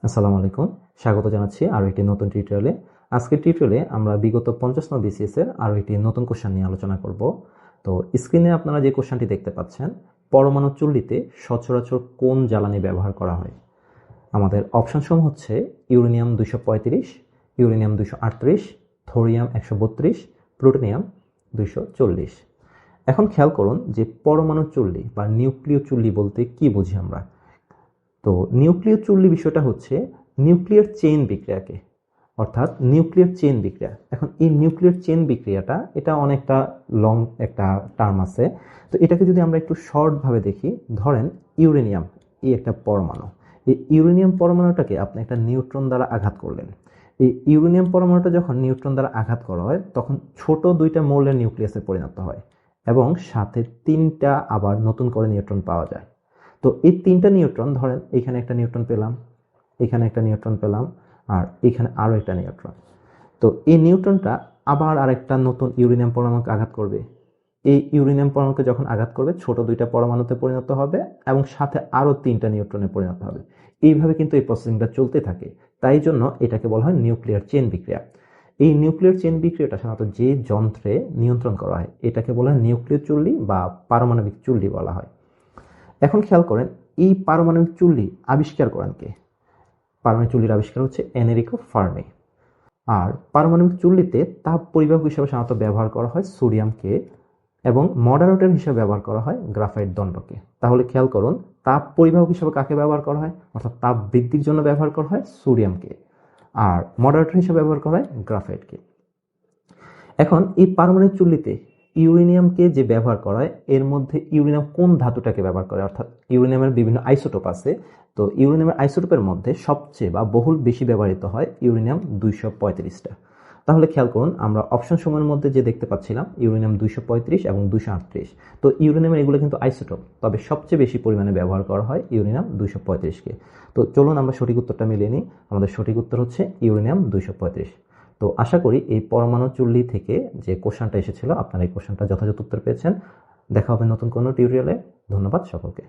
আসসালামু আলাইকুম, স্বাগত জানাচ্ছি আরও একটি নতুন টিউটোরিয়ালে। আজকের টিউটোরিয়ালে আমরা বিগত 50 নং বিসিএস এর আরও একটি নতুন কোশ্চেন নিয়ে আলোচনা করব। তো স্ক্রিনে আপনারা যে কোশ্চেনটি দেখতে পাচ্ছেন, পরমাণু চুল্লিতে সচরাচর কোন জ্বালানি ব্যবহার করা হয়? আমাদের অপশন সমূহ হচ্ছে ইউরেনিয়াম 235, ইউরেনিয়াম 238, থোরিয়াম 132, প্লুটোনিয়াম 240। এখন খেয়াল করুন যে পরমাণু চুল্লি বা নিউক্লিয় চুল্লি বলতে কি বুঝি আমরা। তো নিউক্লিয় চুল্লি বিষয়টা হচ্ছে নিউক্লিয়ার চেইন বিক্রিয়াকে, অর্থাৎ নিউক্লিয়ার চেইন বিক্রিয়া। এখন এই নিউক্লিয়ার চেইন বিক্রিয়াটা এটা অনেকটা লং একটা টার্ম আছে। তো এটাকে যদি আমরা একটু শর্টভাবে দেখি, ধরেন ইউরেনিয়াম এই একটা পরমাণু, এই ইউরেনিয়াম পরমাণুটাকে আপনি একটা নিউট্রন দ্বারা আঘাত করলেন। এই ইউরেনিয়াম পরমাণুটা যখন নিউট্রন দ্বারা আঘাত করা হয় তখন ছোট দুইটা মৌলের নিউক্লিয়াসে পরিণত হয় এবং সাথে তিনটা আবার নতুন করে নিউট্রন পাওয়া যায়। তো এই তিনটা নিউট্রন, ধরেন এখানে একটা নিউট্রন পেলাম, এখানে একটা নিউট্রন পেলাম, আর এখানে আরও একটা নিউট্রন। তো এই নিউট্রনটা আবার আরেকটা নতুন ইউরেনিয়াম পরমাণুকে আঘাত করবে। এই ইউরেনিয়াম পরমাণুকে যখন আঘাত করবে ছোট দুইটা পরমাণুতে পরিণত হবে এবং সাথে আরও তিনটা নিউট্রনে পরিণত হবে। এইভাবে কিন্তু এই প্রসেসিংটা চলতে থাকে। তাই জন্য এটাকে বলা হয় নিউক্লিয়ার চেইন বিক্রিয়া। এই নিউক্লিয়ার চেইন বিক্রিয়াটা সাধারণত যে যন্ত্রে নিয়ন্ত্রণ করা হয় এটাকে বলা হয় নিউক্লিয় চুল্লি বা পারমাণবিক চুল্লি বলা হয়। এখন খেয়াল করেন, এই পারমাণবিক চুল্লি আবিষ্কার করেন কে? পারমাণবিক চুল্লির আবিষ্কার হচ্ছে এনরিকো ফার্মি। আর পারমাণবিক চুল্লিতে তাপ পরিবাহক হিসেবে সাধারণত ব্যবহার করা হয় সোডিয়ামকে এবং মডারেটর হিসেবে ব্যবহার করা হয় গ্রাফাইট দণ্ডকে। তাহলে খেয়াল করুন, তাপ পরিবাহক হিসেবে কাকে ব্যবহার করা হয়, অর্থাৎ তাপ বৃদ্ধির জন্য ব্যবহার করা হয় সোডিয়ামকে, আর মডারেটর হিসেবে ব্যবহার করা হয় গ্রাফাইটকে। এখন এই পারমাণবিক চুল্লিতে ইউরেনিয়ামকে যে ব্যবহার করা হয় এর মধ্যে ইউরেনিয়াম কোন ধাতুটাকে ব্যবহার করে, অর্থাৎ ইউরেনিয়ামের বিভিন্ন আইসোটোপ আছে। তো ইউরেনিয়ামের আইসোটোপের মধ্যে সবচেয়ে বা বহুল বেশি ব্যবহৃত হয় ইউরেনিয়াম 235টা। তাহলে খেয়াল করুন, আমরা অপশন সমূহের মধ্যে যে দেখতে পাচ্ছিলাম ইউরেনিয়াম 235 এবং 238। তো ইউরেনিয়ামের এগুলো কিন্তু আইসোটোপ, তবে সবচেয়ে বেশি পরিমাণে ব্যবহার করা হয় ইউরেনিয়াম 235কে। তো চলুন আমরা সঠিক উত্তরটা মিলিয়ে নিই। আমাদের সঠিক উত্তর হচ্ছে ইউরেনিয়াম 235। তো আশা করি এই পরমাণু চুল্লি থেকে যে কোশ্চেনটা এসেছিল আপনারা এই কোশ্চেনটা যথাযথ উত্তর পেয়েছেন। দেখা হবে নতুন কোনো টিউটোরিয়ালে। ধন্যবাদ সকলকে।